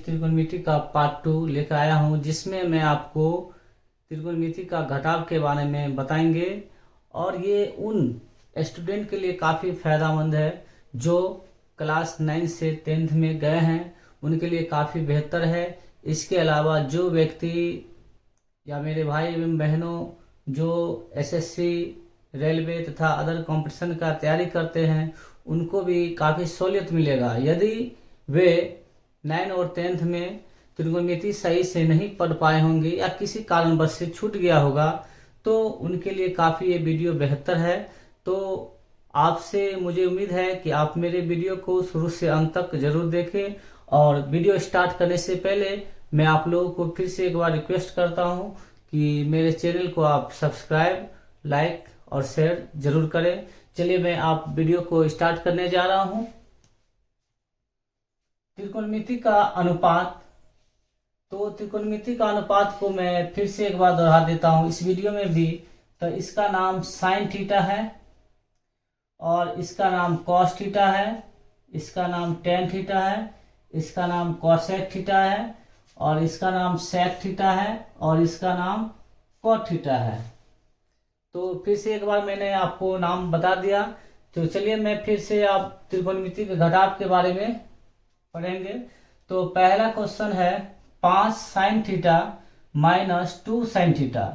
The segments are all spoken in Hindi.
त्रिकोणमिति का पार्ट 2 लेकर आया हूं, जिसमें मैं आपको त्रिकोणमिति का घटाव के बारे में बताएंगे। और ये उन स्टूडेंट के लिए काफ़ी फायदेमंद है जो क्लास 9 से 10th में गए हैं, उनके लिए काफ़ी बेहतर है। इसके अलावा जो व्यक्ति या मेरे भाई एवं बहनों जो एसएससी, रेलवे तथा अदर कंपटीशन का तैयारी करते हैं, उनको भी काफ़ी सहूलियत मिलेगा। यदि वे 9 और 10th में त्रिकोणमिति सही से नहीं पढ़ पाए होंगे या किसी कारणवश से छूट गया होगा, तो उनके लिए काफ़ी ये वीडियो बेहतर है। तो आपसे मुझे उम्मीद है कि आप मेरे वीडियो को शुरू से अंत तक जरूर देखें। और वीडियो स्टार्ट करने से पहले मैं आप लोगों को फिर से एक बार रिक्वेस्ट करता हूं कि मेरे चैनल को आप सब्सक्राइब, लाइक और शेयर जरूर करें। चलिए मैं आप वीडियो को स्टार्ट करने जा रहा हूं। त्रिकोणमिति का अनुपात। तो त्रिकोणमिति का अनुपात को मैं फिर से एक बार दोहरा देता हूं इस वीडियो में भी। तो इसका नाम साइन थीटा है, और इसका नाम कॉस थीटा है, इसका नाम टेन थीटा है, इसका नाम कॉसेक थीटा है, और इसका नाम सेक थीटा है, और इसका नाम कॉट थीटा है। तो फिर से एक बार मैंने आपको नाम बता दिया। तो चलिए मैं फिर से आप त्रिकोणमिति के घटाव के बारे में पढ़ेंगे। तो पहला क्वेश्चन है 5 sine theta minus 2 sine theta.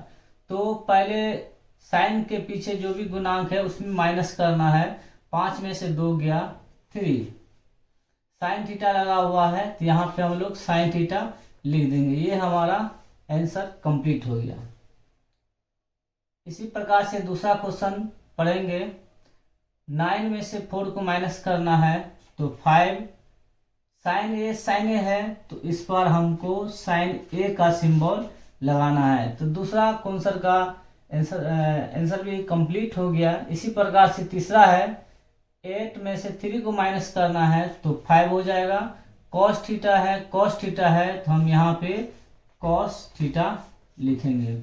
तो पहले साइन के पीछे जो भी गुणांक है उसमें माइनस करना है। 5 में से 2 गया 3। साइन थीटा लगा हुआ है तो यहाँ पे हम लोग साइन थीटा लिख देंगे। ये हमारा आंसर कंप्लीट हो गया। इसी प्रकार से दूसरा क्वेश्चन पढ़ेंगे। 9 में से 4 को माइनस करना है तो 5। साइन ए है तो इस पर हमको साइन ए का सिंबल लगाना है। तो दूसरा क्वेश्चन का आंसर भी कंप्लीट हो गया। इसी प्रकार से तीसरा है 8 में से 3 को माइनस करना है तो 5 हो जाएगा। कॉस थीटा है तो हम यहाँ पे कॉस थीटा लिखेंगे।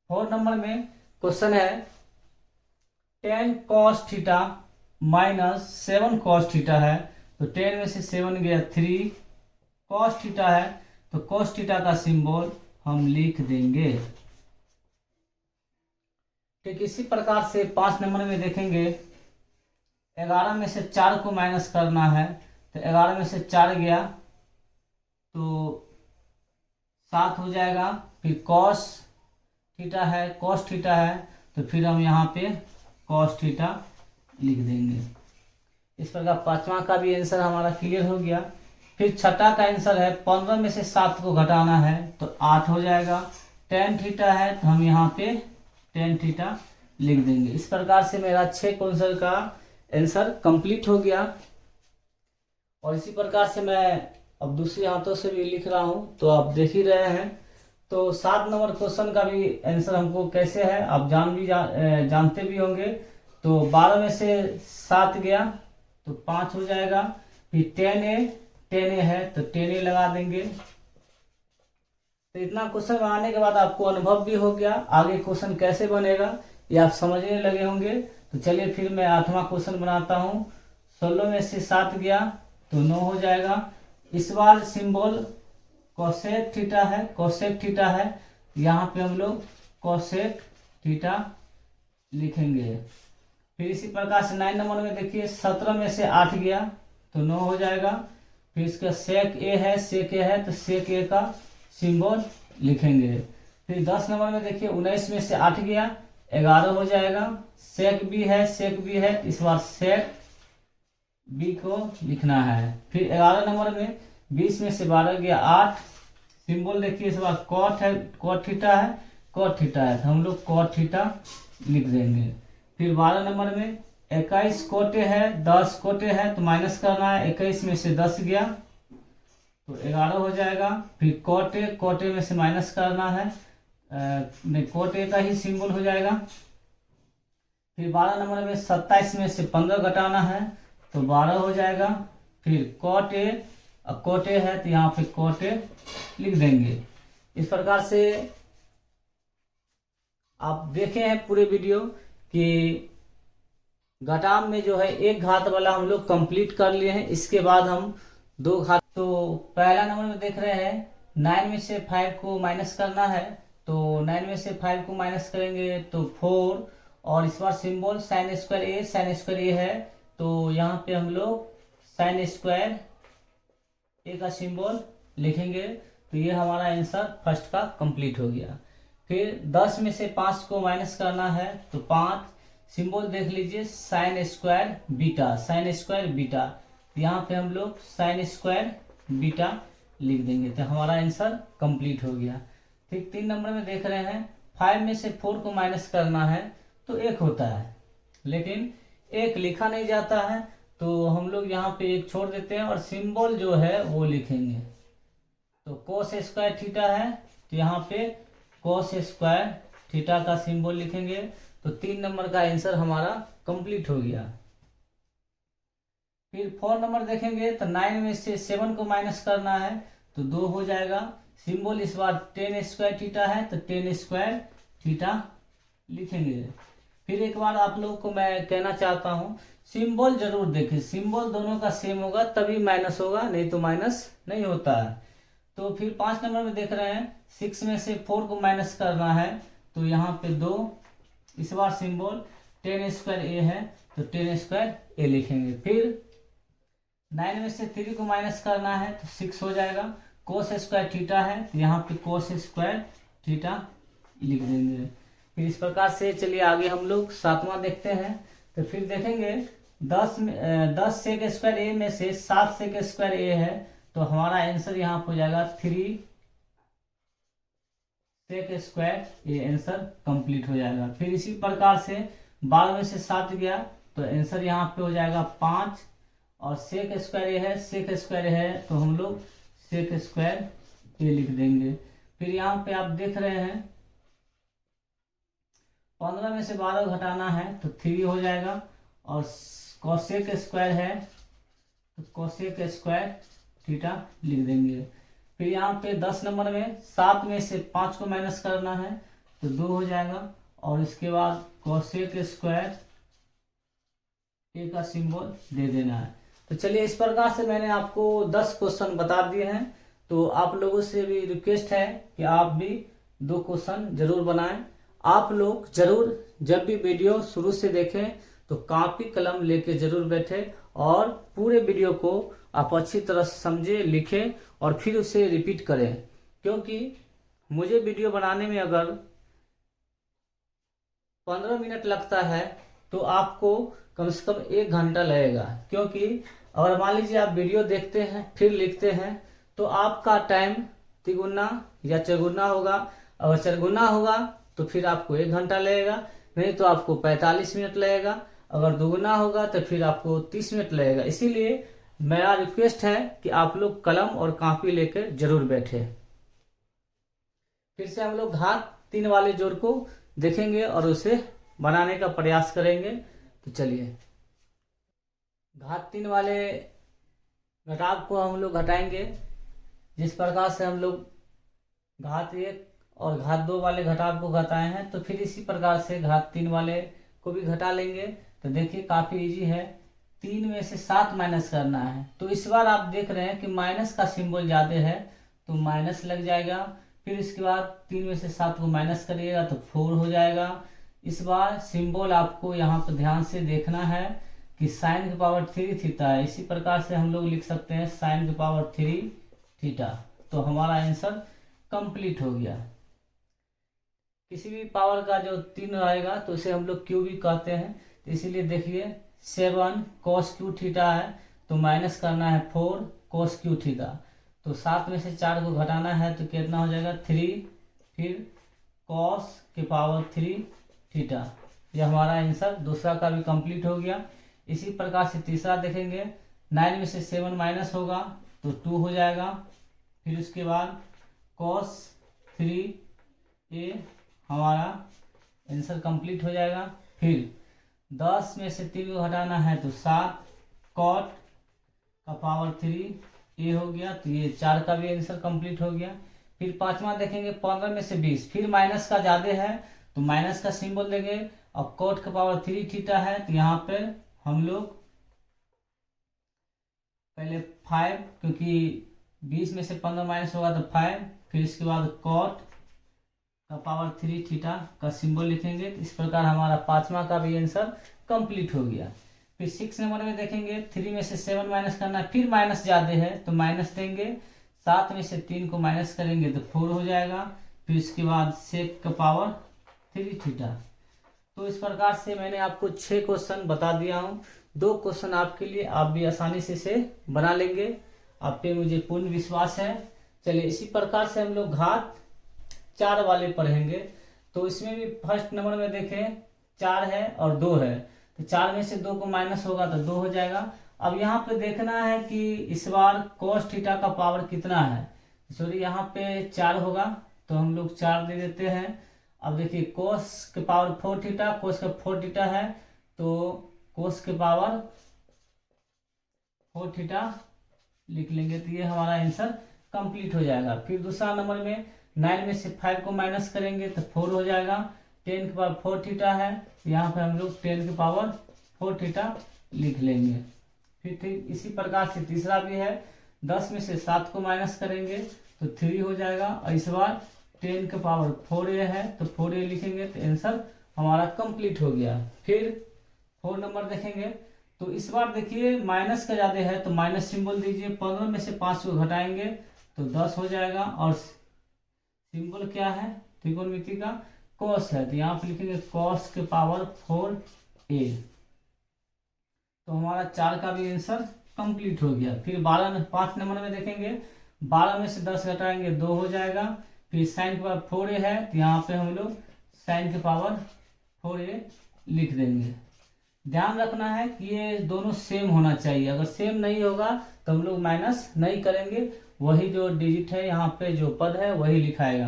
4 नंबर में क्वेश्चन है 10 cos theta minus 7 cos theta है। तो 10 में से 7 गया 3। कॉस थीटा है तो कॉस थीटा का सिंबल हम लिख देंगे। ठीक इसी प्रकार से 5 नंबर में देखेंगे। 11 में से 4 को माइनस करना है तो 11 में से 4 गया तो 7 हो जाएगा। फिर कॉस थीटा है तो फिर हम यहाँ पे कॉस थीटा लिख देंगे। इस प्रकार पांचवा का भी आंसर हमारा क्लियर हो गया। फिर छठा का आंसर है 15 में से 7 को घटाना है तो 8 हो जाएगा। टेन थीटा है तो हम यहाँ पे टेन थीटा लिख देंगे। इस प्रकार से मेरा 6 क्वेश्चन का आंसर कंप्लीट हो गया। और इसी प्रकार से मैं अब दूसरे हाथों से भी लिख रहा हूँ, तो आप देख ही रहे हैं। तो 7 नंबर क्वेश्चन का भी आंसर हमको कैसे है आप जानते भी होंगे। तो 12 में से 7 गया तो 5 हो जाएगा। फिर 10a है तो 10a लगा देंगे। तो इतना क्वेश्चन बनाने के बाद आपको अनुभव भी हो गया। आगे क्वेश्चन कैसे बनेगा ये आप समझने लगे होंगे। तो चलिए फिर मैं 8वां क्वेश्चन बनाता हूँ। 16 में से 7 गया तो 9 हो जाएगा। इस बार सिंबल कोसेक थीटा है। यहाँ पे हम लोग कोसेक थीटा लिखेंगे। फिर इसी प्रकार से 9 नंबर में देखिए 17 में से 8 गया तो 9 हो जाएगा। फिर इसका सेक ए है तो सेक ए का सिंबल लिखेंगे। फिर 10 नंबर में देखिए 19 में से 8 गया 11 हो जाएगा। सेक बी है इस बार सेक बी को लिखना है। फिर 11 नंबर में 20 में से 12 गया 8। सिंबल देखिए इस बार कॉट थीटा है तो हम लोग कॉट थीटा लिख देंगे। फिर 12 नंबर में 21 कोटे है 10 कोटे है तो माइनस करना है। 21 में से 10 गया तो 11 हो जाएगा। फिर कोटे में से माइनस करना है, नहीं कोटे का ही सिंबल हो जाएगा। फिर 12 नंबर में 27 में से 15 घटाना है तो 12 हो जाएगा। फिर कोटे है तो यहाँ पे कोटे लिख देंगे। इस प्रकार से आप देखे हैं पूरे वीडियो कि घटाव में जो है एक घात वाला हम लोग कंप्लीट कर लिए हैं। इसके बाद हम दो घात तो पहला नंबर में देख रहे हैं 9 में से 5 को माइनस करना है, तो 9 में से 5 को माइनस करेंगे तो 4, और इस बार सिंबल साइन स्क्वायर ए है, तो यहाँ पे हम लोग साइन स्क्वायर ए का सिंबल लिखेंगे। तो ये हमारा आंसर फर्स्ट का कंप्लीट हो गया। फिर 10 में से 5 को माइनस करना है, तो 5 सिंबल देख लीजिए साइन स्क्वायर बीटा, यहाँ पे हम लोग साइन स्क्वायर बीटा लिख देंगे, तो हमारा आंसर कंप्लीट हो गया। फिर 3 नंबर में देख रहे हैं 5 में से 4 को माइनस करना है, तो 1 होता है, लेकिन 1 लिखा नहीं जाता है, तो हम लोग यहाँ पे 1 छोड़ देते हैं और सिंबल जो है वो लिखेंगे। तो कोस स्क्वायर थीटा है, तो यहाँ पे कोस स्क्वायर थीटा का सिंबल लिखेंगे। तो 3 नंबर का आंसर हमारा कंप्लीट हो गया। फिर 4 नंबर देखेंगे तो 9 में से 7 को माइनस करना है, तो 2 हो जाएगा। सिंबल इस बार टेन स्क्वायर थीटा है, तो टेन स्क्वायर थीटा लिखेंगे। फिर एक बार आप लोगों को मैं कहना चाहता हूँ, सिंबल जरूर देखें, सिंबल दोनों का सेम होगा तभी माइनस होगा, नहीं तो माइनस नहीं होता है। तो फिर 5 नंबर में देख रहे हैं 6 में से 4 को माइनस करना है, तो यहाँ पे 2, इस बार सिंबल टेन स्क्वायर ए है, तो टेन स्क्वायर ए लिखेंगे। फिर 9 में से 3 को माइनस करना है, तो 6 हो जाएगा। कोस स्क्वायर थीटा है, तो यहाँ पे कोस स्क्वायर थीटा लिख देंगे। फिर इस प्रकार से चलिए आगे हम लोग 7वां देखते हैं। तो फिर देखेंगे 10 सेक स्क्वायर ए में से 7 सेक स्क्वायर ए है, तो हमारा आंसर यहाँ पे हो जाएगा 3 सेक स्क्वायर ए, आंसर कंप्लीट हो जाएगा। फिर इसी प्रकार से 12 में से 7 गया, तो आंसर यहाँ पे हो जाएगा 5, और सेक स्क्वायर है, तो हम लोग सेक स्क्वायर ए लिख देंगे। फिर यहाँ पे आप देख रहे हैं 15 में से 12 घटाना है, तो 3 हो जाएगा, और कोसेक स्क्वायर है, तो कोसेक स्क्वायर थीटा लिख देंगे। फिर यहाँ पे 10 नंबर में 7 में से 5 को माइनस करना है, तो 2 हो जाएगा, और इसके बाद कोसेक स्क्वायर ए का सिंबल दे देना है। तो चलिए इस प्रकार से मैंने आपको 10 क्वेश्चन बता दिए हैं। तो आप लोगों से भी रिक्वेस्ट है कि आप भी 2 क्वेश्चन जरूर बनाएं। आप लोग जरूर जब भी वीडियो शुरू से देखें तो कॉपी कलम लेके जरूर बैठे, और पूरे वीडियो को आप अच्छी तरह से समझे, लिखें और फिर उसे रिपीट करें, क्योंकि मुझे वीडियो बनाने में अगर 15 मिनट लगता है तो आपको कम से कम 1 घंटा लगेगा। क्योंकि अगर मान लीजिए आप वीडियो देखते हैं फिर लिखते हैं, तो आपका टाइम तिगुना या चरगुना होगा। अगर चरगुना होगा तो फिर आपको 1 घंटा लगेगा, नहीं तो आपको 45 मिनट लगेगा। अगर दुगुना होगा तो फिर आपको 30 मिनट लगेगा। इसीलिए मेरा रिक्वेस्ट है कि आप लोग कलम और कॉपी लेकर जरूर बैठे। फिर से हम लोग घात 3 वाले जोड़ को देखेंगे और उसे बनाने का प्रयास करेंगे। तो चलिए घात 3 वाले घटाव को हम लोग घटाएंगे। जिस प्रकार से हम लोग घात 1 और घात 2 वाले घटाव को घटाए हैं, तो फिर इसी प्रकार से घात 3 वाले को भी घटा लेंगे। तो देखिए काफी इजी है। 3 में से 7 माइनस करना है, तो इस बार आप देख रहे हैं कि माइनस का सिंबल ज्यादा है, तो माइनस लग जाएगा। फिर इसके बाद 3 में से 7 को माइनस करिएगा तो 4 हो जाएगा। इस बार सिंबल आपको यहाँ पर ध्यान से देखना है कि साइन की पावर 3 थीटा है। इसी प्रकार से हम लोग लिख सकते हैं साइन की पावर 3 थीटा। तो हमारा आंसर कंप्लीट हो गया। किसी भी पावर का जो 3 रहेगा तो उसे हम लोग क्यू भी कहते हैं। तो इसीलिए देखिए 7 cos क्यू थीटा है, तो माइनस करना है 4 cos क्यू थीटा। तो 7 में से 4 को घटाना है, तो कितना हो जाएगा 3, फिर cos के पावर 3 थीटा। यह हमारा आंसर दूसरा का भी कंप्लीट हो गया। इसी प्रकार से तीसरा देखेंगे 9 में से 7 माइनस होगा तो 2 हो जाएगा। फिर उसके बाद cos 3a हमारा आंसर कंप्लीट हो जाएगा। फिर 10 में से 3 को हटाना है तो 7 cot का पावर 3a हो गया। तो ये 4 का भी आंसर कंप्लीट हो गया। फिर 5वां देखेंगे 15 में से 20, फिर माइनस का ज्यादा है तो माइनस का सिंबल देंगे। अब cot का पावर 3 थीटा है, तो यहाँ पे हम लोग पहले 5, क्योंकि 20 में से 15 माइनस होगा तो 5, फिर इसके बाद कॉट का पावर 3 थीटा का सिंबल लिखेंगे। इस प्रकार हमारा 5वां का भी आंसर कंप्लीट हो गया। फिर 6 नंबर में देखेंगे 3 में से 7 माइनस करना है, फिर माइनस ज़्यादा है तो माइनस देंगे, 7 में से 3 को माइनस करेंगे तो 4 हो जाएगा, फिर इसके बाद सेक का पावर 3 थीटा। तो इस प्रकार से मैंने आपको 6 क्वेश्चन बता दिया हूँ। 2 क्वेश्चन आपके लिए, आप भी आसानी से इसे बना लेंगे, आप पे मुझे पूर्ण विश्वास है। चलिए इसी प्रकार से हम लोग घात 4 वाले पढ़ेंगे। तो इसमें भी फर्स्ट नंबर में देखें 4 है और 2 है, तो 4 में से 2 को माइनस होगा तो 2 हो जाएगा। अब यहाँ पे देखना है कि इस बार cos थीटा का पावर कितना है। सॉरी, यहाँ पे 4 होगा तो हम लोग 4 दे देते हैं। अब देखिए cos के पावर 4 थीटा, cos का 4 थीटा है तो cos के पावर 4 थीटा लिख लेंगे, तो ये हमारा आंसर कंप्लीट हो जाएगा। फिर दूसरा नंबर में 9 में से 5 को माइनस करेंगे तो 4 हो जाएगा, 10 के पावर 4 थीटा है, यहाँ पे हम लोग 10 के पावर 4 थीटा लिख लेंगे। फिर ठीक इसी प्रकार से तीसरा भी है, 10 में से 7 को माइनस करेंगे तो 3 हो जाएगा, और इस बार 10 के पावर 4a है तो 4a लिखेंगे, तो आंसर हमारा कंप्लीट हो गया। फिर 4 नंबर देखेंगे तो इस बार देखिए माइनस का ज़्यादा है तो माइनस सिंबल दीजिए, 15 में से 5 को घटाएंगे तो 10 हो जाएगा, और सिंबल क्या है त्रिकोणमिति का, कॉस है, तो यहाँ पे लिखेंगे कॉस के पावर 4a। तो हमारा 4 का भी आंसर कंप्लीट हो गया। फिर 5 नंबर में देखेंगे, 12 में से 10 घटाएंगे 2 हो जाएगा, फिर साइन के पावर 4a है तो यहाँ पे हम लोग साइन के पावर 4a लिख देंगे। ध्यान रखना है कि ये दोनों सेम होना चाहिए, अगर सेम नहीं होगा तो हम लोग माइनस नहीं करेंगे, वही जो डिजिट है यहाँ पे जो पद है वही लिखाएगा।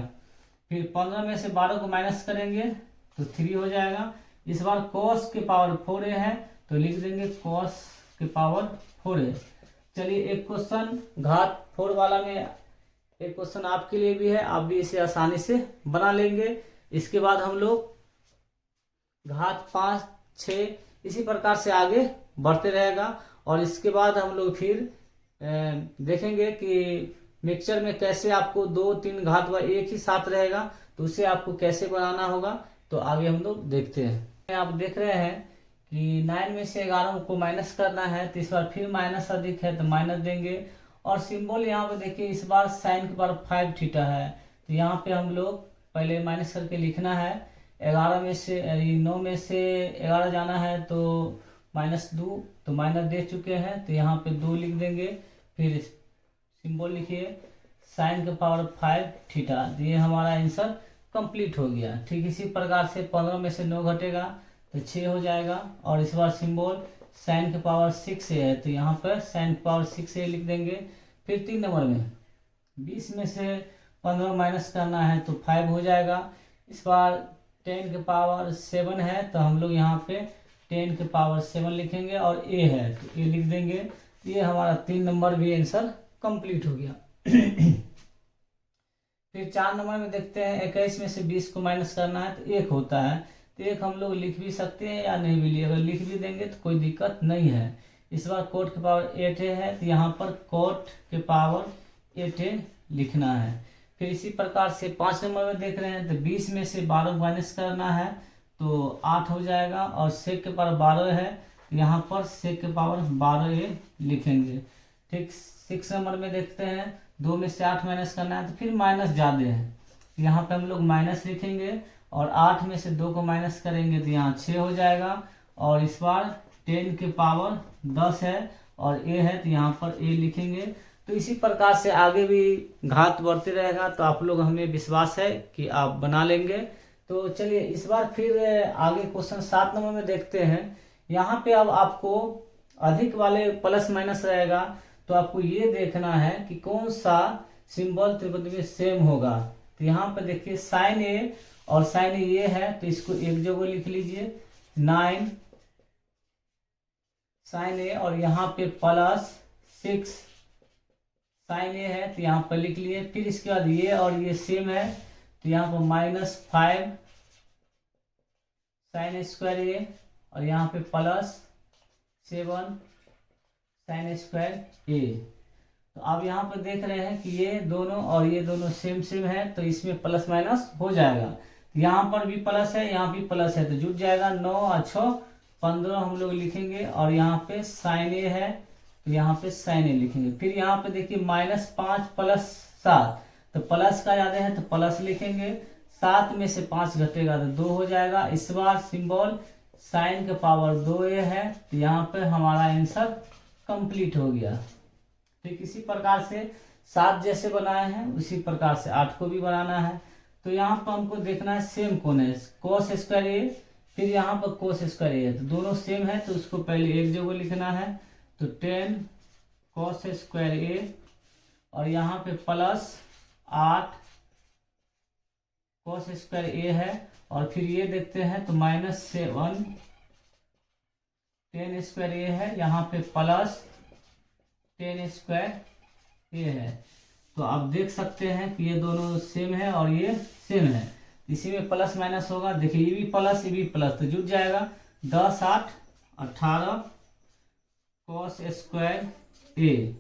फिर 15 में से 12 को माइनस करेंगे तो 3 हो जाएगा, इस बार cos के पावर 4a है तो लिख देंगे cos के पावर 4a। चलिए एक क्वेश्चन घात 4 वाला में एक क्वेश्चन आपके लिए भी है, आप भी इसे आसानी से बना लेंगे। इसके बाद हम लोग घात 5, 6 इसी प्रकार से आगे बढ़ते रहेगा, और इसके बाद हम लोग फिर देखेंगे कि मिक्सचर में कैसे आपको 2, 3 घात व एक ही साथ रहेगा तो उसे आपको कैसे बनाना होगा, तो आगे हम लोग देखते हैं। आप देख रहे हैं कि 9 में से 11 को माइनस करना है, तो इस बार फिर माइनस अधिक है तो माइनस देंगे, और सिंबल यहाँ पे देखिए इस बार साइन के पावर 5 थीटा है, तो यहाँ पे हम लोग पहले माइनस करके लिखना है। 11 में से 9 में से 11 जाना है तो -2, तो माइनस दे चुके हैं तो यहाँ पे 2 लिख देंगे, फिर सिंबल लिखिए साइन के पावर 5 थीटा, तो ये हमारा आंसर कंप्लीट हो गया। ठीक इसी प्रकार से 15 में से 9 घटेगा तो 6 हो जाएगा, और इस बार सिंबल साइन के पावर 6a है तो यहाँ पर साइन के पावर 6a लिख देंगे। फिर 3 नंबर में 20 में से 15 माइनस करना है तो 5 हो जाएगा, इस बार 10 के पावर 7 है तो हम लोग यहाँ पे 10 के पावर 7 लिखेंगे, और a है तो a लिख देंगे। ये हमारा 3 नंबर भी आंसर कंप्लीट हो गया। फिर 4 नंबर में देखते हैं, 21 में से 20 को माइनस करना है तो 1 होता है, तो 1 हम लोग लिख भी सकते हैं या नहीं भी, अगर लिख भी देंगे तो कोई दिक्कत नहीं है। इस बार कोट के पावर 8a है तो यहाँ पर कोट के पावर 8a लिखना है। फिर इसी प्रकार से 5 नंबर में देख रहे हैं तो 20 में से 12 माइनस करना है तो 8 हो जाएगा, और सेक के पावर 12 है तो यहाँ पर सेक के पावर 12a लिखेंगे। ठीक 6 नंबर में देखते हैं, 2 में से 8 माइनस करना है तो फिर माइनस ज़्यादा है, यहाँ पे हम लोग माइनस लिखेंगे, और 8 में से 2 को माइनस करेंगे तो यहाँ 6 हो जाएगा, और इस बार 10 के पावर 10 है और a है तो यहाँ पर a लिखेंगे। तो इसी प्रकार से आगे भी घात बढ़ते रहेगा, तो आप लोग हमें विश्वास है कि आप बना लेंगे। तो चलिए इस बार फिर आगे क्वेश्चन 7 नंबर में देखते हैं। यहाँ पे अब आपको अधिक वाले प्लस माइनस रहेगा, तो आपको ये देखना है कि कौन सा सिंबल त्रिकोण में सेम होगा। तो यहाँ पे देखिए साइन ए और साइन ये है तो इसको एक जगह लिख लीजिए 9 साइन ए, और यहाँ पे +6 साइन ए है तो यहाँ पर लिख लिए। फिर इसके बाद ये और ये सेम है तो यहाँ पर -5 साइन स्क्वायर ए, और यहाँ पे +7 साइन स्क्वायर ए। तो अब यहाँ पर देख रहे हैं कि ये दोनों और ये दोनों सेम सेम है, तो इसमें प्लस माइनस हो जाएगा। यहाँ पर भी प्लस है, यहाँ भी प्लस है, तो जुट जाएगा। 9 और 6 15 हम लोग लिखेंगे, और यहाँ पे साइन ए है तो यहाँ पे साइन ए लिखेंगे। फिर यहाँ पे देखिए -5 + 7, तो प्लस का ज्यादा है तो प्लस लिखेंगे। 7 में से 5 घटेगा तो 2 हो जाएगा। इस बार सिंबल साइन का पावर 2a है, तो यहाँ पे हमारा आंसर कंप्लीट हो गया। ठीक इसी प्रकार से 7 जैसे बनाए हैं उसी प्रकार से 8 को भी बनाना है। तो यहाँ पर हमको देखना है सेम कौन है, cos स्क्वायर ए, फिर यहाँ पर cos स्क्वायर ए है, तो दोनों सेम है तो उसको पहले एक जगह लिखना है। तो 10 cos स्क्वायर ए, और यहाँ पे +8 cos स्क्वायर ए है, और फिर ये देखते हैं तो -7 10 स्क्वायर ए है, यहाँ पे +10 स्क्वायर ए है। तो आप देख सकते हैं कि ये दोनों सेम है और ये सेम है, इसी में प्लस माइनस होगा। देखिए ये भी प्लस ये भी प्लस, तो जुट जाएगा। 10 8 18 cos स्क्वायर ए।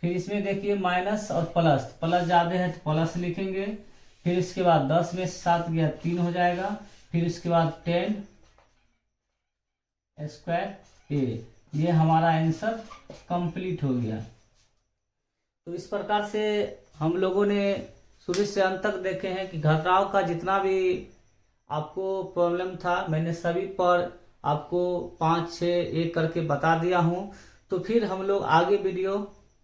फिर इसमें देखिए माइनस और प्लस, प्लस ज़्यादा है तो प्लस लिखेंगे। फिर इसके बाद 10 में से 7 गया 3 हो जाएगा। फिर इसके बाद 10 स्क्वायर ए। ये हमारा आंसर कंप्लीट हो गया। तो इस प्रकार से हम लोगों ने शुरू से अंत तक देखे हैं कि घटाव का जितना भी आपको प्रॉब्लम था मैंने सभी पर आपको 5 6 एक करके बता दिया हूँ। तो फिर हम लोग आगे वीडियो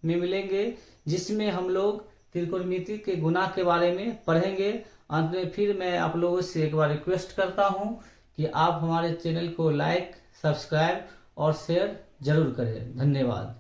में मिलेंगे जिसमें हम लोग त्रिकोणमिति के गुणा के बारे में पढ़ेंगे। अंत में फिर मैं आप लोगों से एक बार रिक्वेस्ट करता हूँ कि आप हमारे चैनल को लाइक सब्सक्राइब और शेयर जरूर करें। धन्यवाद।